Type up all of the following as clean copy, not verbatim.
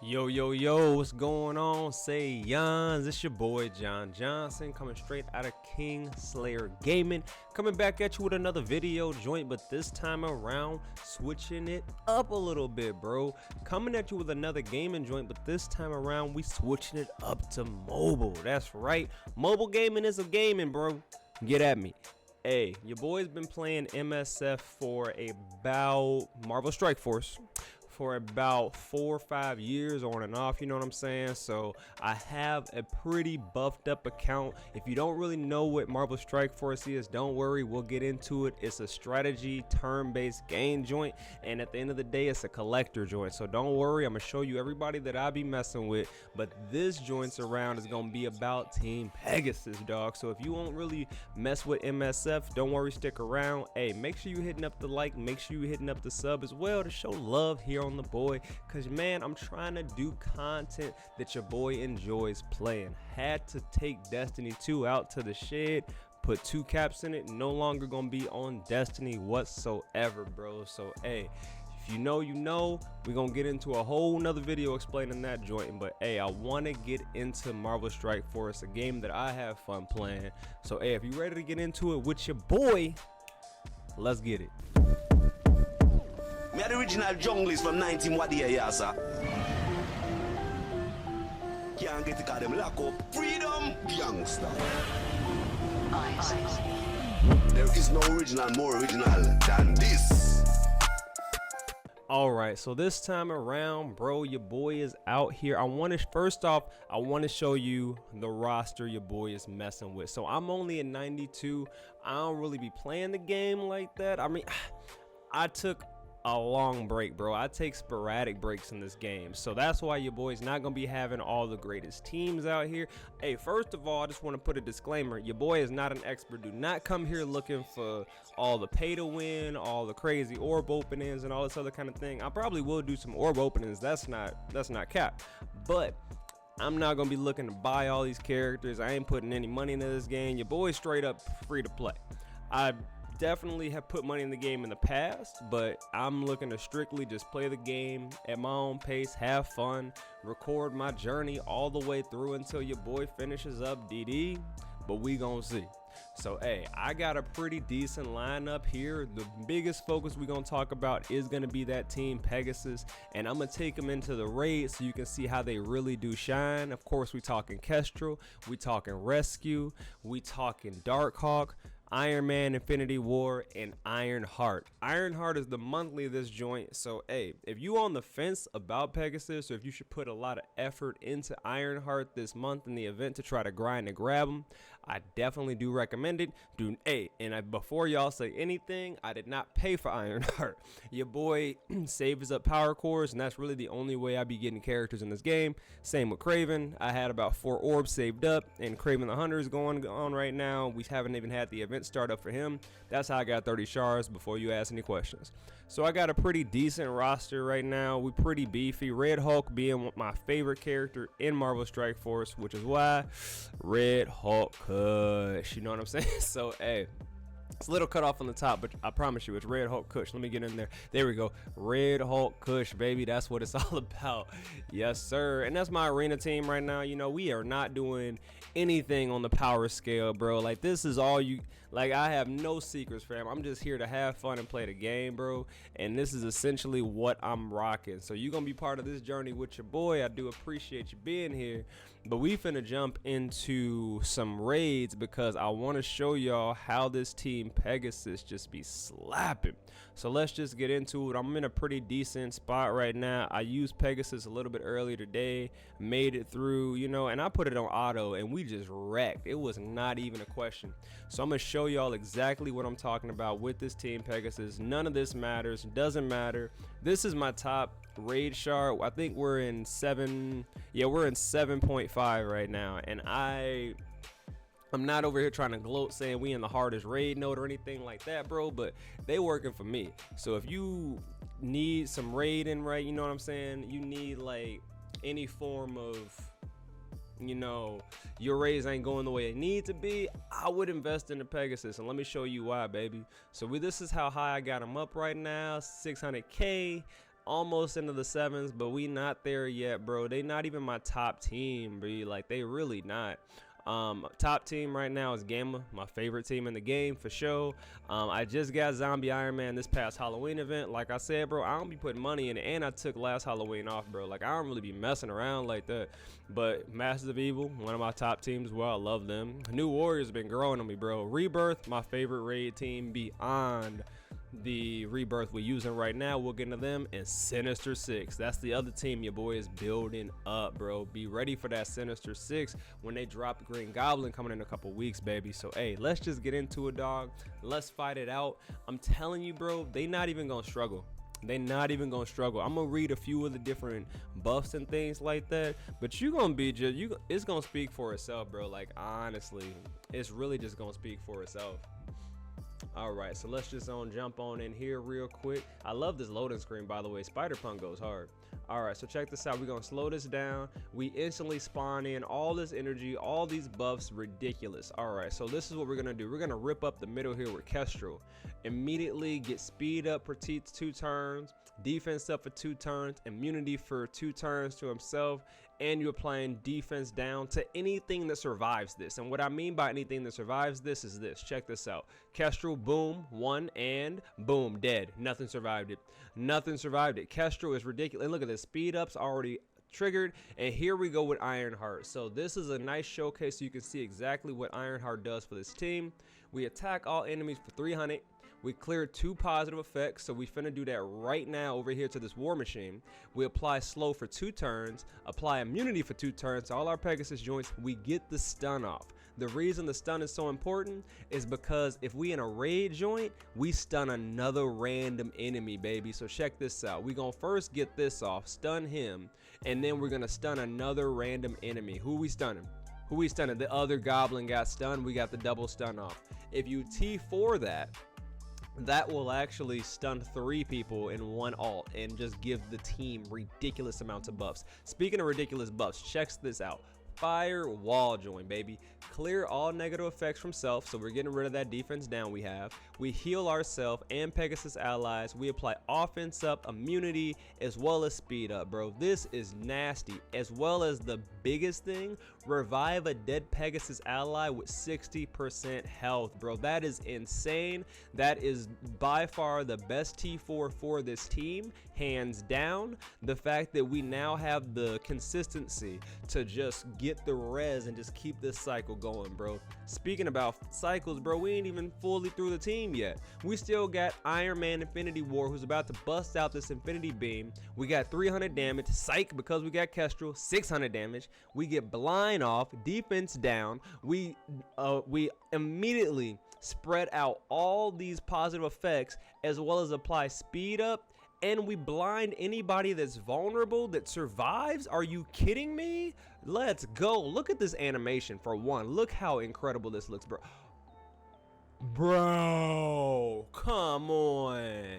Yo, yo, yo, what's going on? Say Yons, it's your boy Jon Johnson coming straight out of KingSlayer Gaming, coming back at you with another video joint, but this time around switching it up a little bit, bro. Coming at you with another gaming joint, but this time around we switching it up to mobile. That's right, mobile gaming is a gaming, bro. Get at me. Hey, your boy's been playing MSF for about Marvel Strike Force for about 4 or 5 years on and off, you know what I'm saying? So I have a pretty buffed up account. If you don't really know what Marvel Strike Force is, don't worry, we'll get into it. It's a strategy turn-based game joint, and at the end of the day it's a collector joint, so don't worry, I'm gonna show you everybody that I be messing with. But this joint's around is gonna be about Team Pegasus, dog. So if you won't really mess with MSF, don't worry, stick around. Hey, make sure you hitting up the like, make sure you hitting up the sub as well to show love here on the boy, because man, I'm trying to do content that your boy enjoys playing. Had to take Destiny 2 out to the shed, put 2 caps in it, no longer gonna be on Destiny whatsoever, bro. So hey, if you know, you know. We're gonna get into a whole nother video explaining that joint, but hey, I want to get into Marvel Strike Force, a game that I have fun playing. So hey, if you ready to get into it with your boy, let's get it. Me are the original junglist from 19 what year, yeah, sir. Can't get to call them lock up. Freedom, youngster. There is no original more original than this. Alright, so this time around, bro, your boy is out here. I want to show you the roster your boy is messing with. So I'm only at 92. I don't really be playing the game like that. I mean, I took a long break, bro. I take sporadic breaks in this game, so that's why your boy's not gonna be having all the greatest teams out here. Hey, first of all, I just want to put a disclaimer: your boy is not an expert. Do not come here looking for all the pay to win, all the crazy orb openings and all this other kind of thing. I probably will do some orb openings, that's not cap, but I'm not gonna be looking to buy all these characters. I ain't putting any money into this game. Your boy's straight up free to play. I definitely have put money in the game in the past, but I'm looking to strictly just play the game at my own pace, have fun, record my journey all the way through until your boy finishes up DD, but we gonna see. So hey, I got a pretty decent lineup here. The biggest focus we're gonna talk about is gonna be that Team Pegasus, and I'm gonna take them into the raid so you can see how they really do shine. Of course, we talking Kestrel, we talking Rescue, we talking Darkhawk, Iron Man, Infinity War, and Ironheart. Ironheart is the monthly of this joint. So hey, if you on the fence about Pegasus, or if you should put a lot of effort into Ironheart this month in the event to try to grind and grab them, I definitely do recommend it. Before y'all say anything, I did not pay for Ironheart. Your boy saves up power cores, and that's really the only way I be getting characters in this game. Same with Kraven. I had about 4 orbs saved up, and Kraven the Hunter is going on right now. We haven't even had the event start up for him. That's how I got 30 shards before you ask any questions. So I got a pretty decent roster right now. We pretty beefy. Red Hulk being my favorite character in Marvel Strike Force, which is why Red Hulk Kush, you know what I'm saying? So hey, it's a little cut off on the top, but I promise you it's Red Hulk Kush. Let me get in there. There we go. Red Hulk Kush, baby. That's what it's all about. Yes, sir. And that's my arena team right now. You know, we are not doing anything on the power scale, bro. Like, this is all you, like, I have no secrets, fam. I'm just here to have fun and play the game, bro. And this is essentially what I'm rocking. So you're gonna be part of this journey with your boy. I do appreciate you being here. But we finna jump into some raids because I want to show y'all how this Team Pegasus just be slapping. So let's just get into it. I'm in a pretty decent spot right now. I used Pegasus a little bit earlier today, made it through, you know, and I put it on auto and we just wrecked. It was not even a question. So I'm gonna show y'all exactly what I'm talking about with this Team Pegasus. None of this matters, doesn't matter. This is my top raid shard. I think we're in 7.5 right now, and I'm not over here trying to gloat saying we in the hardest raid node or anything like that, bro, but they working for me. So if you need some raiding, right, you know what I'm saying, you need like any form of, you know, your raids ain't going the way it need to be, I would invest in the Pegasus, and let me show you why, baby. So this is how high I got him up right now, 600k. almost into the 7s, but we not there yet, bro. They not even my top team, bro. Like, they really not. Top team right now is Gamma, my favorite team in the game for sure. I just got Zombie Iron Man this past Halloween event. Like I said, bro, I don't be putting money in it, and I took last Halloween off, bro. Like, I don't really be messing around like that. But Masters of Evil, one of my top teams as well. I love them. New Warriors been growing on me, bro. Rebirth, my favorite raid team beyond the Rebirth we're using right now. We'll get into them. And Sinister Six, that's the other team your boy is building up, bro. Be ready for that Sinister Six when they drop Green Goblin coming in a couple weeks, baby. So hey, let's just get into it, dog. Let's fight it out. I'm telling you, bro, they not even gonna struggle. They not even gonna struggle. I'm gonna read a few of the different buffs and things like that, but you gonna be just it's gonna speak for itself, bro. Like, honestly, it's really just gonna speak for itself. All right, so let's just jump on in here real quick. I love this loading screen, by the way. Spider-Punk goes hard. All right, so check this out. We're gonna slow this down. We instantly spawn in all this energy, all these buffs, ridiculous. All right, so this is what we're gonna do. We're gonna rip up the middle here with Kestrel. Immediately get speed up for 2 turns, defense up for 2 turns, immunity for 2 turns to himself, and you're applying defense down to anything that survives this. And what I mean by anything that survives this is this. Check this out. Kestrel, boom, 1, and boom, dead. Nothing survived it. Nothing survived it. Kestrel is ridiculous. And look at this. Speed up's already triggered, and here we go with Ironheart. So this is a nice showcase so you can see exactly what Ironheart does for this team. We attack all enemies for 300. We cleared 2 positive effects, so we finna do that right now over here to this war machine. We apply slow for 2 turns, apply immunity for 2 turns to all our Pegasus joints. We get the stun off. The reason the stun is so important is because if we in a raid joint, we stun another random enemy, baby. So check this out. We gonna first get this off, stun him, and then we're gonna stun another random enemy. Who we stunning? Who we stunning? The other goblin got stunned. We got the double stun off. If you T4 that will actually stun 3 people in 1 ult and just give the team ridiculous amounts of buffs. Speaking of ridiculous buffs, check this out. Fire wall join, baby. Clear all negative effects from self, so we're getting rid of that defense down we have. We heal ourselves and Pegasus allies. We apply offense up, immunity, as well as speed up, bro. This is nasty. As well as the biggest thing, revive a dead Pegasus ally with 60% health, bro. That is insane. That is by far the best T4 for this team, hands down. The fact that we now have the consistency to just get the res and just keep this cycle going, bro. Speaking about cycles, bro, we ain't even fully through the team yet. We still got Iron Man Infinity War, who's about to bust out this Infinity Beam. We got 300 damage, psych, because we got Kestrel, 600 damage. We get blind off, defense down. We immediately spread out all these positive effects, as well as apply speed up, and we blind anybody that's vulnerable that survives. Are you kidding me? Let's go. Look at this animation for one. Look how incredible this looks, bro. Bro, come on.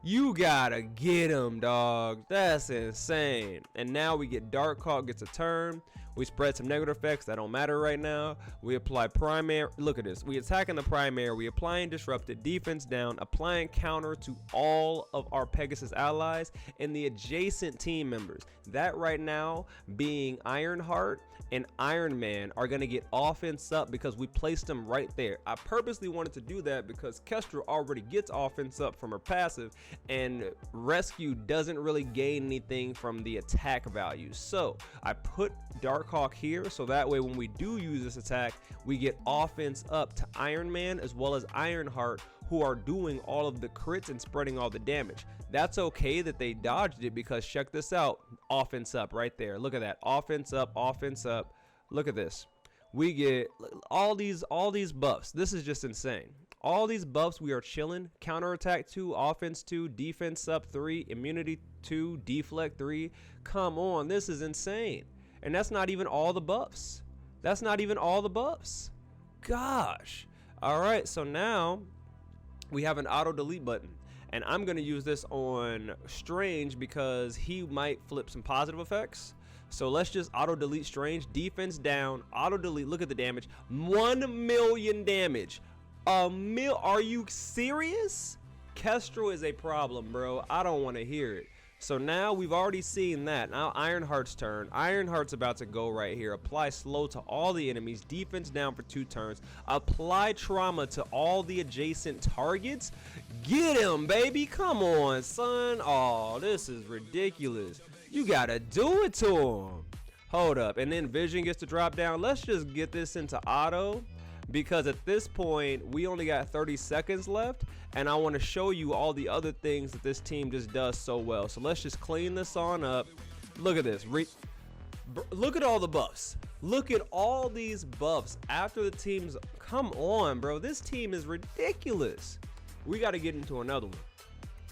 You gotta get him, dog. That's insane. And now we get Dark Hawk gets a turn. We spread some negative effects that don't matter right now. We apply primary. Look at this. We attacking the primary. We applying disrupted, defense down, applying counter to all of our Pegasus allies and the adjacent team members. That right now being Ironheart and Iron Man are gonna get offense up because we placed them right there. I purposely wanted to do that because Kestrel already gets offense up from her passive, and Rescue doesn't really gain anything from the attack value. So I put Dark Hawk here, so that way when we do use this attack, we get offense up to Iron Man as well as Ironheart, who are doing all of the crits and spreading all the damage. That's okay that they dodged it, because check this out. Offense up right there. Look at that. Offense up, offense up. Look at this. We get all these buffs. This is just insane. All these buffs, we are chilling. Counterattack 2, offense 2, defense up 3, immunity 2, deflect 3. Come on, this is insane. And that's not even all the buffs. That's not even all the buffs. Gosh. All right, so now we have an auto delete button, and I'm gonna use this on Strange because he might flip some positive effects. So let's just auto delete Strange. Defense down, auto delete. Look at the damage. 1 million damage. Are you serious? Kestrel is a problem, bro. I don't want to hear it. So now we've already seen that. Now Ironheart's turn. Ironheart's about to go right here. Apply slow to all the enemies. Defense down for 2 turns. Apply trauma to all the adjacent targets. Get him, baby. Come on, son. Oh, this is ridiculous. You gotta do it to him. Hold up. And then Vision gets to drop down. Let's just get this into auto, because at this point we only got 30 seconds left, and I want to show you all the other things that this team just does so well. So let's just clean this on up. Look at this. Look at all the buffs. Look at all these buffs after the team's. Come on, bro. This team is ridiculous. We got to get into another one.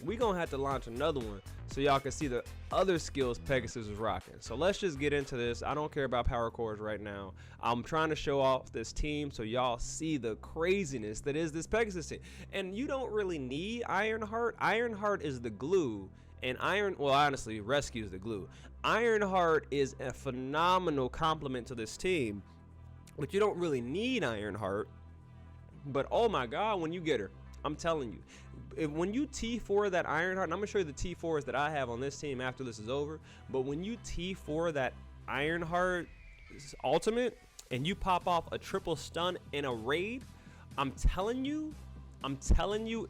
We gonna have to launch another one so y'all can see the other skills PEGASUS is rocking. So let's just get into this. I don't care about power cores right now. I'm trying to show off this team so y'all see the craziness that is this PEGASUS team. And you don't really need Ironheart. Ironheart is the glue, and well, honestly, Rescue is the glue. Ironheart is a phenomenal complement to this team, but you don't really need Ironheart. But oh my God, when you get her, I'm telling you, when you T4 that Ironheart, and I'm gonna show you the T4s that I have on this team after this is over, but when you T4 that Ironheart ultimate and you pop off a triple stun in a raid, I'm telling you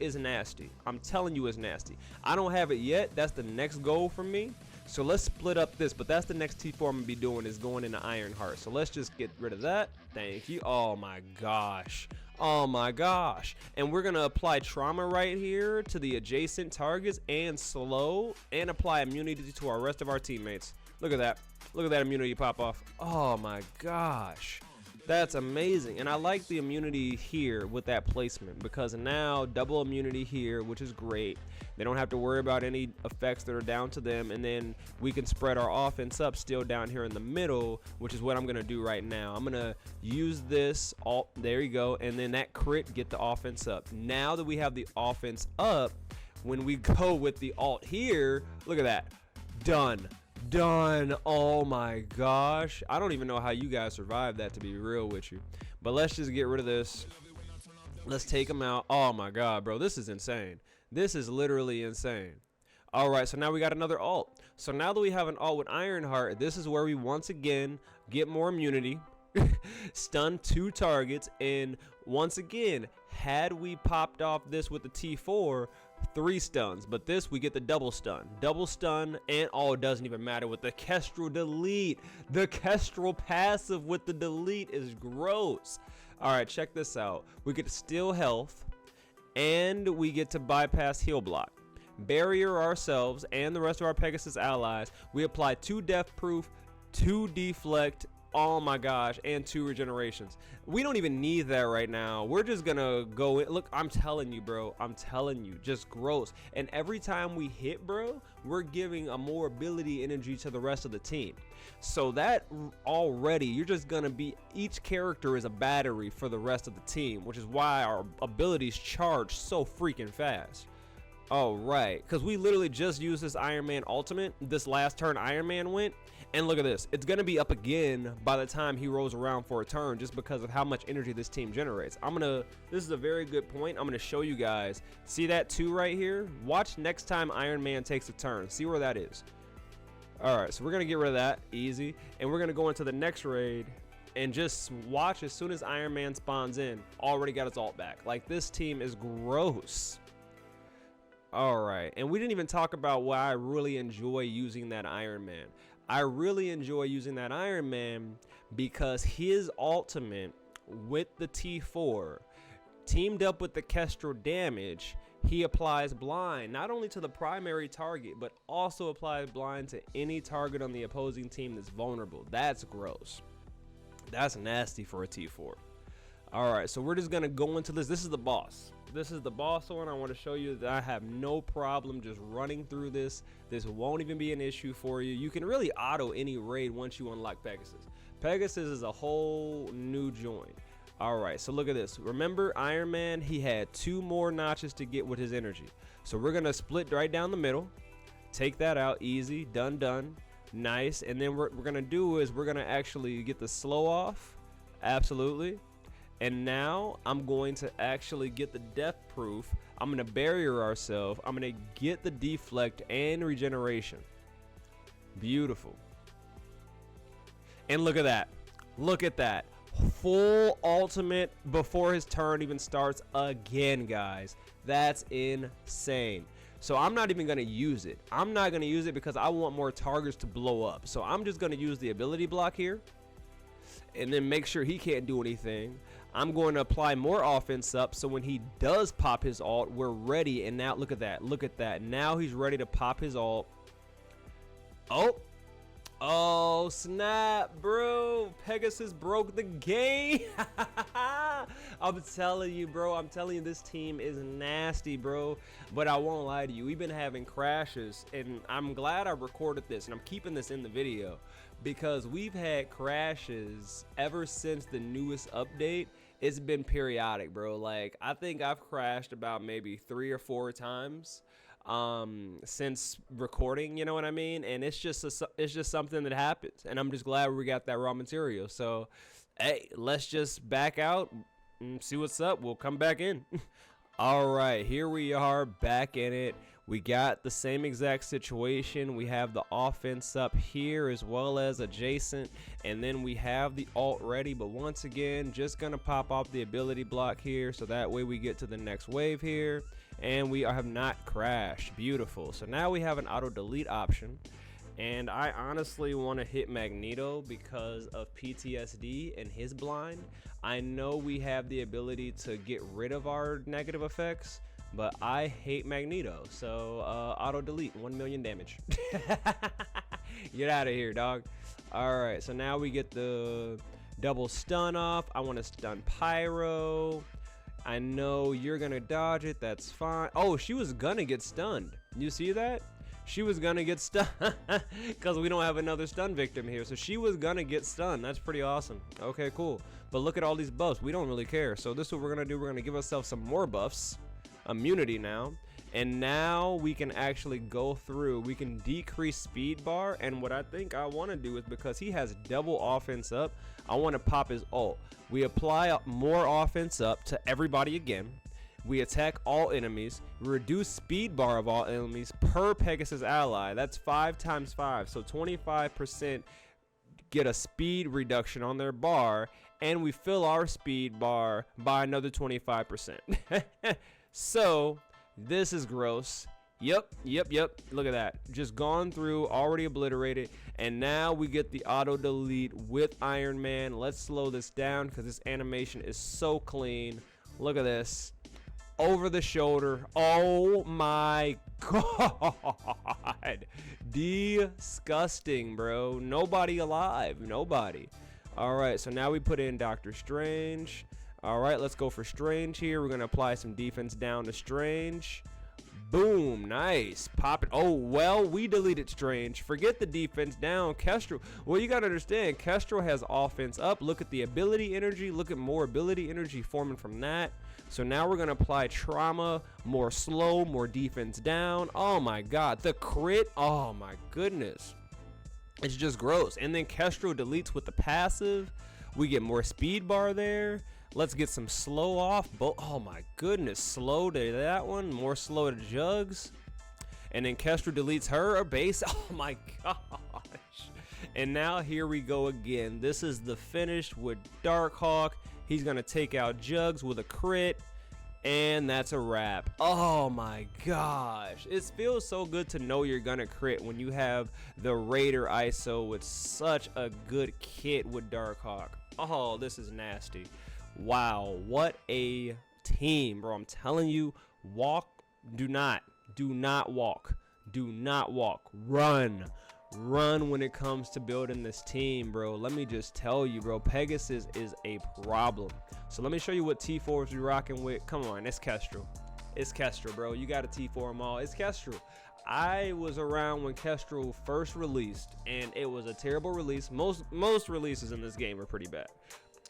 is nasty. I'm telling you is nasty. I don't have it yet. That's the next goal for me. So let's split up this, but that's the next T4 I'm gonna be doing, is going into Ironheart. So let's just get rid of that. Thank you. Oh my gosh. Oh my gosh. And we're gonna apply trauma right here to the adjacent targets and slow, and apply immunity to our rest of our teammates. Look at that. Look at that immunity pop off. Oh my gosh. That's amazing. And I like the immunity here with that placement, because now double immunity here, which is great. They don't have to worry about any effects that are down to them, and then we can spread our offense up still down here in the middle, which is what I'm gonna do right now. I'm gonna use this alt, there you go, and then that crit, get the offense up. Now that we have the offense up, when we go with the alt here, look at that. Done. Oh my gosh, I don't even know how you guys survived that, to be real with you. But let's just get rid of this. Let's take them out. Oh my God, bro, this is insane. This is literally insane. All right, so now we got another alt. So now that we have an alt with Ironheart, this is where we once again get more immunity. Stun 2 targets, and once again, had we popped off this with the T4, 3 stuns, but this we get the double stun, and oh, it doesn't even matter with the Kestrel delete. The Kestrel passive with the delete is gross. All right, check this out. We get to steal health, and we get to bypass heal block, barrier ourselves and the rest of our PEGASUS allies. We apply 2 death proof, 2 deflect, oh my gosh, and 2 regenerations. We don't even need that right now. We're just gonna go in. Look, I'm telling you, bro, I'm telling you, just gross. And every time we hit, bro, we're giving a more ability energy to the rest of the team. So that already, you're just gonna be, each character is a battery for the rest of the team, which is why our abilities charge so freaking fast. Oh, right, because we literally just used this Iron Man ultimate this last turn Iron Man went, and look at this, it's gonna be up again by the time he rolls around for a turn, just because of how much energy this team generates. This is a very good point. I'm gonna show you guys. See that 2 right here? Watch next time Iron Man takes a turn, see where that is. All right, so we're gonna get rid of that, easy, and we're gonna go into the next raid and just watch. As soon as Iron Man spawns in, already got his ult back. Like, this team is gross. All right, and we didn't even talk about why I really enjoy using that Iron Man. I really enjoy using that Iron Man because his ultimate with the T4 teamed up with the Kestrel damage, he applies blind not only to the primary target, but also applies blind to any target on the opposing team that's vulnerable. That's gross. That's nasty for a T4. All right, so we're just gonna go into this. This is the boss. This is the boss one. I want to show you that I have no problem just running through this. This won't even be an issue for you. You can really auto any raid once you unlock PEGASUS. PEGASUS is a whole new joint. All right, so look at this. Remember Iron Man, he had 2 more notches to get with his energy. So we're gonna split right down the middle, take that out, easy, done, nice. And then what we're gonna do is we're gonna actually get the slow off, absolutely. And now I'm going to actually get the death proof. I'm gonna barrier ourselves. I'm gonna get the deflect and regeneration. Beautiful. And look at that. Look at that. Full ultimate before his turn even starts again, guys. That's insane. So I'm not even going to use it. I'm not going to use it because I want more targets to blow up. So I'm just going to use the ability block here and then make sure he can't do anything. I'm going to apply more offense up so when he does pop his ult, we're ready. And now look at that. Look at that. Now he's ready to pop his ult. Oh, snap, bro. Pegasus broke the game. I'm telling you, bro. I'm telling you, this team is nasty, bro. But I won't lie to you. We've been having crashes, and I'm glad I recorded this, and I'm keeping this in the video because we've had crashes ever since the newest update. It's been periodic, bro. Like, I think I've crashed about maybe 3 or 4 times since recording, you know what I mean? And it's just something that happens, and I'm just glad we got that raw material. So hey, let's just back out and see what's up. We'll come back in. All right, here we are back in it. We got the same exact situation. We have the offense up here as well as adjacent, and then we have the ult ready. But once again, just gonna pop off the ability block here so that way we get to the next wave here, and we have not crashed. Beautiful. So now we have an auto delete option, and I honestly want to hit Magneto because of PTSD and his blind. I know we have the ability to get rid of our negative effects, but I hate Magneto, so auto delete, 1 million damage. Get out of here, dog. All right, so now we get the double stun off. I want to stun Pyro. I know you're gonna dodge it, that's fine. Oh, she was gonna get stunned. You see that? She was gonna get stunned because we don't have another stun victim here. So she was gonna get stunned. That's pretty awesome. Okay, cool. But look at all these buffs. We don't really care. So this is what we're gonna do. We're gonna give ourselves some more buffs. Immunity now. And now we can actually go through. We can decrease speed bar. And what I think I want to do is, because he has double offense up, I want to pop his ult. We apply more offense up to everybody again. We attack all enemies. We reduce speed bar of all enemies per Pegasus ally. That's 5 times 5. So 25% get a speed reduction on their bar. And we fill our speed bar by another 25%. So this is gross. Yep. Look at that. Just gone through, already obliterated. And now we get the auto delete with Iron Man. Let's slow this down because this animation is so clean. Look at this. Over the shoulder. Oh my god. Disgusting, bro. Nobody alive. Nobody. All right, so now we put in Doctor Strange. All right, let's go for Strange here. We're going to apply some defense down to Strange. Boom, nice. Pop it. Oh, well, we deleted Strange. Forget the defense down. Kestrel. Well, you got to understand, Kestrel has offense up. Look at the ability energy. Look at more ability energy forming from that. So now we're going to apply trauma, more slow, more defense down. Oh, my God. The crit. Oh, my goodness. It's just gross. And then Kestrel deletes with the passive. We get more speed bar there. Let's get some slow off. Oh my goodness, slow to that one, more slow to Jugs. And then Kestrel deletes her base. Oh my gosh. And now here we go again. This is the finish with Darkhawk. He's gonna take out Jugs with a crit. And that's a wrap. Oh my gosh. It feels so good to know you're gonna crit when you have the Raider ISO with such a good kit with Darkhawk. Oh, this is nasty. Wow, what a team, bro. I'm telling you, do not walk, run when it comes to building this team, bro. Let me just tell you, bro, Pegasus is a problem. So let me show you what T4s we rocking with. Come on, it's Kestrel, bro. You got a T4 them all. It's Kestrel. I was around when Kestrel first released, and it was a terrible release. Most releases in this game are pretty bad.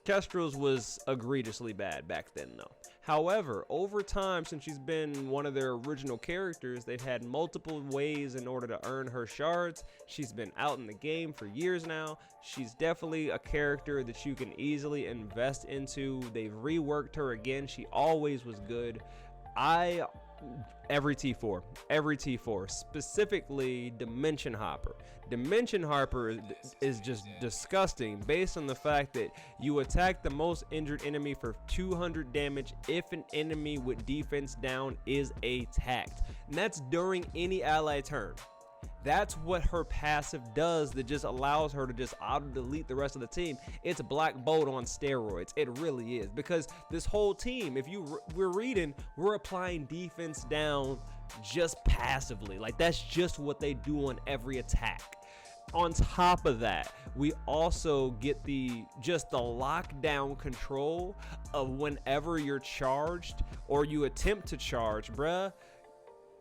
Kestrel's was egregiously bad back then, though. However, over time, since she's been one of their original characters, they've had multiple ways in order to earn her shards. She's been out in the game for years now. She's definitely a character that you can easily invest into. They've reworked her again. She always was good. Every T4, specifically Dimension Hopper. Dimension Hopper is just disgusting based on the fact that you attack the most injured enemy for 200 damage if an enemy with defense down is attacked. And that's during any ally turn. That's what her passive does, that just allows her to just auto-delete the rest of the team. It's Black Bolt on steroids. It really is. Because this whole team, if we're reading, we're applying defense down just passively. Like, that's just what they do on every attack. On top of that, we also get the lockdown control of whenever you're charged or you attempt to charge, bruh.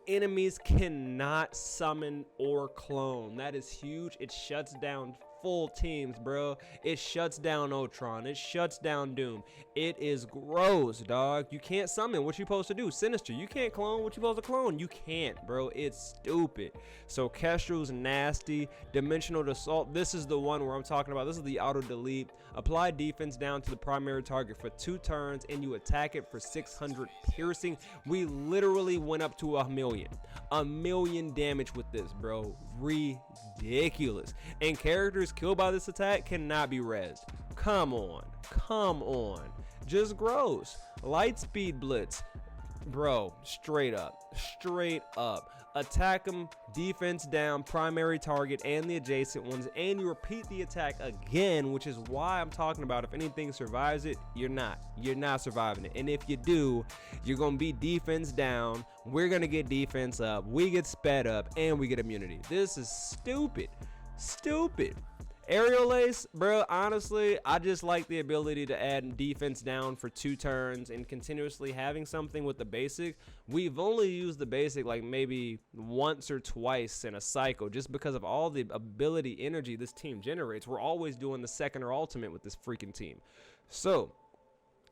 Enemies cannot summon or clone. That is huge. It shuts down full teams, bro. It shuts down Ultron. It shuts down Doom. It is gross, dog. You can't summon. What you supposed to do? Sinister. You can't clone. What you supposed to clone? You can't, bro. It's stupid. So Kestrel's nasty. Dimensional Assault. This is the one where I'm talking about. This is the auto delete. Apply defense down to the primary target for 2 turns and you attack it for 600 piercing. We literally went up to 1,000,000. 1,000,000 damage with this, bro. Ridiculous. And characters killed by this attack cannot be rezzed. Come on, just gross. Light speed blitz, bro. Straight up attack them, defense down, primary target and the adjacent ones, and you repeat the attack again, which is why I'm talking about if anything survives it, you're not surviving it. And if you do, you're gonna be defense down, we're gonna get defense up, we get sped up, and we get immunity. This is stupid. Aerial Ace, bro, honestly, I just like the ability to add defense down for 2 turns and continuously having something with the basic. We've only used the basic like maybe once or twice in a cycle just because of all the ability energy this team generates. We're always doing the second or ultimate with this freaking team. So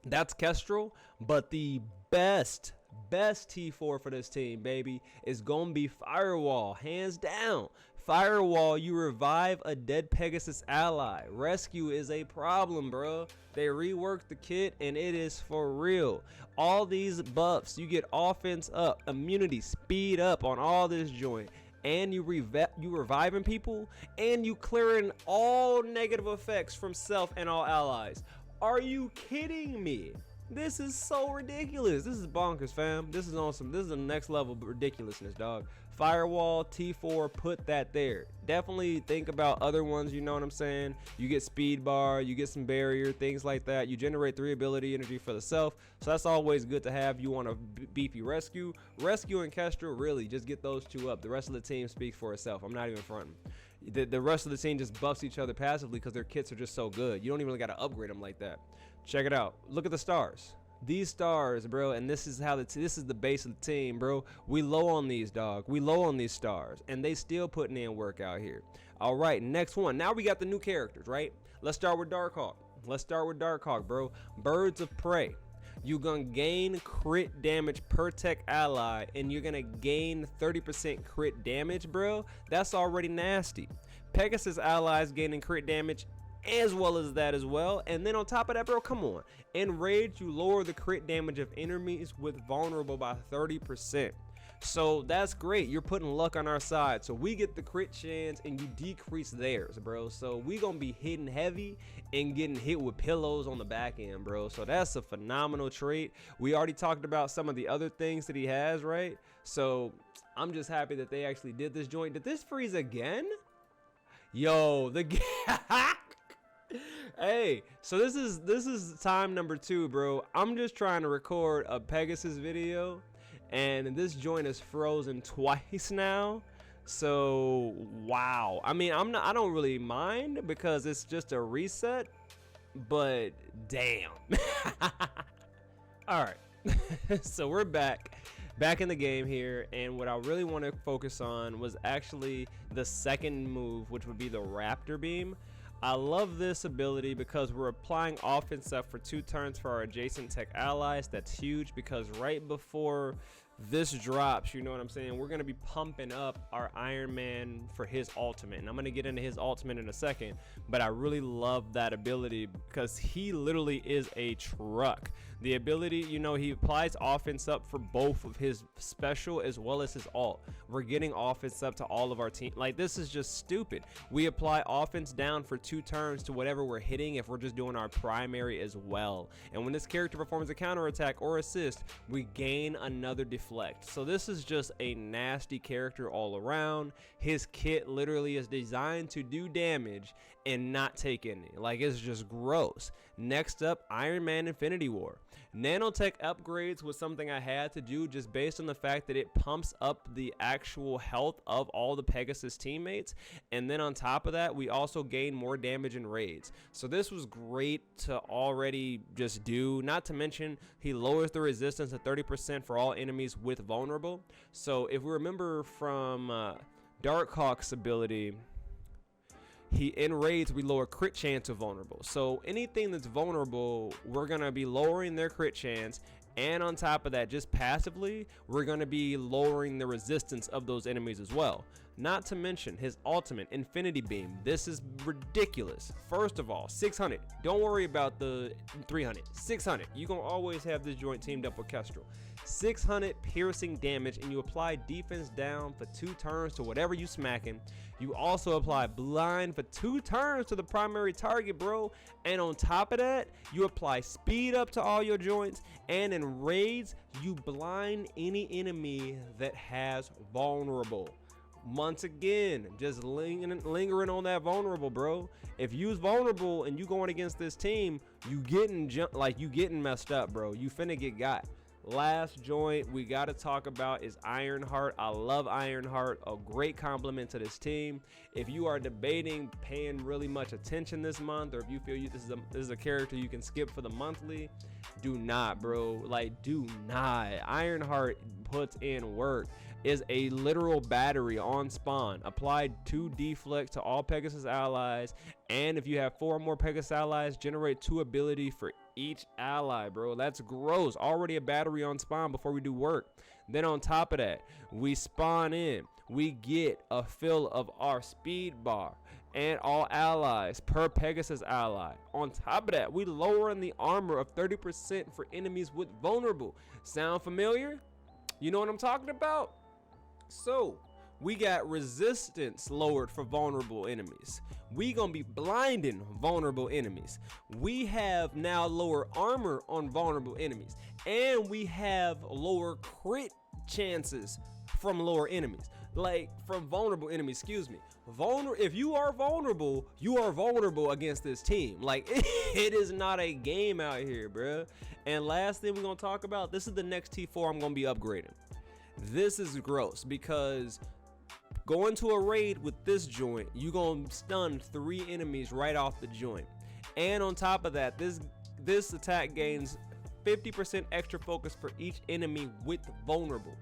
that's Kestrel, but the best T4 for this team, baby, is gonna be Firewall, hands down. Firewall, you revive a dead Pegasus ally. Rescue is a problem, bro. They reworked the kit and it is for real. All these buffs, you get offense up, immunity, speed up on all this joint, and you reviving people, and you clearing all negative effects from self and all allies. Are you kidding me? This is so ridiculous. This is bonkers, fam. This is awesome. This is the next level of ridiculousness, dog. Firewall, T4, put that there. Definitely think about other ones, you know what I'm saying? You get speed bar, you get some barrier, things like that. You generate 3 ability energy for the self, so that's always good to have. You want a beefy rescue. Rescue and Kestrel, really, just get those 2 up. The rest of the team speaks for itself. I'm not even fronting. The rest of the team just buffs each other passively because their kits are just so good. You don't even got to upgrade them like that. Check it out. Look at the stars. These stars, bro, and this is how this is the base of the team, bro. We low on these, dog. We low on these stars, and they still putting in work out here. All right, next one. Now we got the new characters, right? Let's start with Darkhawk, bro. Birds of Prey. You're gonna gain crit damage per tech ally, and you're gonna gain 30% crit damage, bro. That's already nasty. Pegasus allies gaining crit damage as well as that as well, and then on top of that, bro, come on. In Rage, you lower the crit damage of enemies with vulnerable by 30%. So that's great. You're putting luck on our side, so we get the crit chance and you decrease theirs, bro. So we gonna be hitting heavy and getting hit with pillows on the back end, bro. So that's a phenomenal trait. We already talked about some of the other things that he has, right? So I'm just happy that they actually did this joint. Did this freeze again? Yo, hey, so this is time number 2, bro. I'm just trying to record a Pegasus video, and this joint is frozen twice now. So wow. I mean, I don't really mind because it's just a reset, but damn. All right. So we're back in the game here, and what I really want to focus on was actually the second move, which would be the Raptor Beam. I love this ability because we're applying offense up for 2 turns for our adjacent tech allies. That's huge because right before this drops, you know what I'm saying, we're going to be pumping up our Iron Man for his ultimate, and I'm going to get into his ultimate in a second, but I really love that ability because he literally is a truck. The ability, you know, he applies offense up for both of his special as well as his ult. We're getting offense up to all of our team. Like, this is just stupid. We apply offense down for 2 turns to whatever we're hitting if we're just doing our primary as well. And when this character performs a counter attack or assist, we gain another deflect. So this is just a nasty character all around. His kit literally is designed to do damage and not take any. Like, it's just gross. Next up, Iron Man Infinity War. Nanotech upgrades was something I had to do just based on the fact that it pumps up the actual health of all the Pegasus teammates, and then on top of that we also gain more damage in raids. So this was great to already just do, not to mention he lowers the resistance to 30% for all enemies with vulnerable. So if we remember from Darkhawk's ability, in raids we lower crit chance of vulnerable. So anything that's vulnerable, we're gonna be lowering their crit chance, and on top of that, just passively, we're gonna be lowering the resistance of those enemies as well. Not to mention his ultimate, Infinity Beam. This is ridiculous. First of all, 600. Don't worry about the 300. 600. You gonna always have this joint teamed up with Kestrel. 600 piercing damage, and you apply defense down for 2 turns to whatever you smacking. You also apply blind for 2 turns to the primary target, bro. And on top of that, you apply speed up to all your joints, and in raids, you blind any enemy that has vulnerable. Once again, just lingering on that vulnerable, bro. If you use vulnerable and you going against this team, you getting messed up, bro. You finna get got. Last joint we got to talk about is Ironheart. I love Ironheart, a great compliment to this team. If you are debating paying really much attention this month, or if you feel this is a character you can skip for the monthly, do not, bro. Like, do not. Ironheart puts in work. Is a literal battery on spawn, applied 2 deflect to all Pegasus allies, and if you have 4 more Pegasus allies, generate 2 ability for each ally, bro. That's gross. Already a battery on spawn before we do work. Then on top of that, we spawn in, we get a fill of our speed bar and all allies per Pegasus ally. On top of that, we lowering the armor of 30% for enemies with vulnerable. Sound familiar? You know what I'm talking about? So we got resistance lowered for vulnerable enemies. We gonna be blinding vulnerable enemies. We have now lower armor on vulnerable enemies, and we have lower crit chances from lower enemies, like from vulnerable enemies, excuse me. If you are vulnerable against this team. Like, it is not a game out here, bruh. And last thing we're gonna talk about, this is the next T4 I'm gonna be upgrading. This is gross because going to a raid with this joint, you gonna stun 3 enemies right off the joint. And on top of that, this attack gains 50% extra focus for each enemy with vulnerable.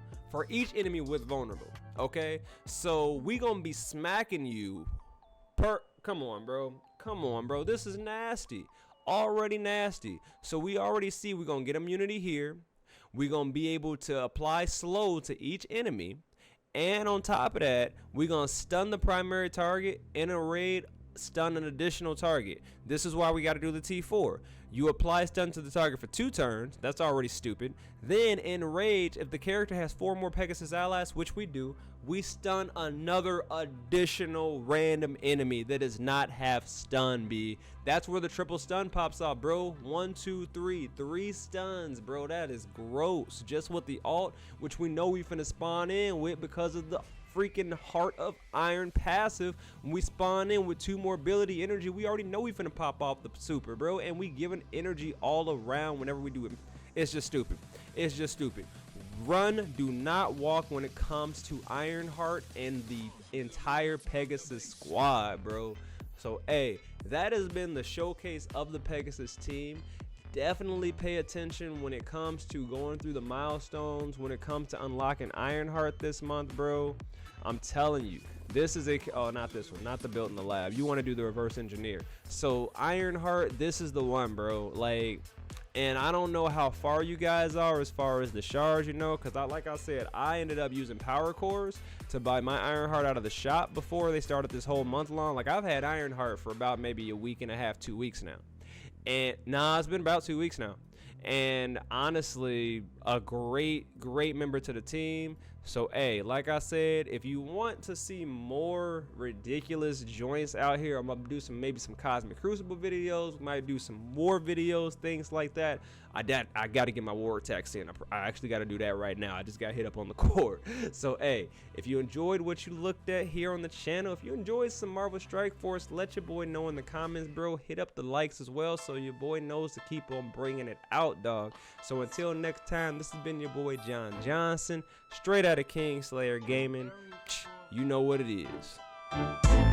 Okay, so we gonna be smacking you come on bro, this is nasty, already nasty. So we already see we're gonna get immunity here. We're gonna be able to apply slow to each enemy, and on top of that, we're gonna stun the primary target in a raid, stun an additional target. This is why we got to do the T4. You apply stun to the target for 2 turns. That's already stupid. Then in rage, if the character has 4 more Pegasus allies, which we do, we stun another additional random enemy that does not have stun, B. That's where the triple stun pops off, bro. 1, 2, 3. 3 stuns, bro. That is gross. Just with the ult, which we know we finna spawn in with because of the freaking Heart of Iron passive. When we spawn in with 2 more ability energy, we already know we finna pop off the super, bro. And we giving energy all around whenever we do it. It's just stupid. It's just stupid. Run, do not walk when it comes to Ironheart and the entire Pegasus squad, bro. So, hey, that has been the showcase of the Pegasus team. Definitely pay attention when it comes to going through the milestones, when it comes to unlocking Ironheart this month, bro. I'm telling you, this is not this one, not the built in the lab. You want to do the reverse engineer. So Ironheart, this is the one, bro. Like, And I don't know how far you guys are as far as the shards, you know, because like I said, I ended up using power cores to buy my Ironheart out of the shop before they started this whole month long. Like, I've had Ironheart for about maybe a week and a half, 2 weeks now. And it's been about 2 weeks now. And honestly, a great member to the team. So, hey, like I said, if you want to see more ridiculous joints out here, I'm gonna do maybe some Cosmic Crucible videos. Might do some war videos, things like that. I got to get my war attacks in. I actually got to do that right now. I just got hit up on the court. So, hey, if you enjoyed what you looked at here on the channel, if you enjoyed some Marvel Strike Force, let your boy know in the comments, bro. Hit up the likes as well so your boy knows to keep on bringing it out, dog. So until next time, this has been your boy Jon Johnson, straight out of KingSlayer Gaming. You know what it is.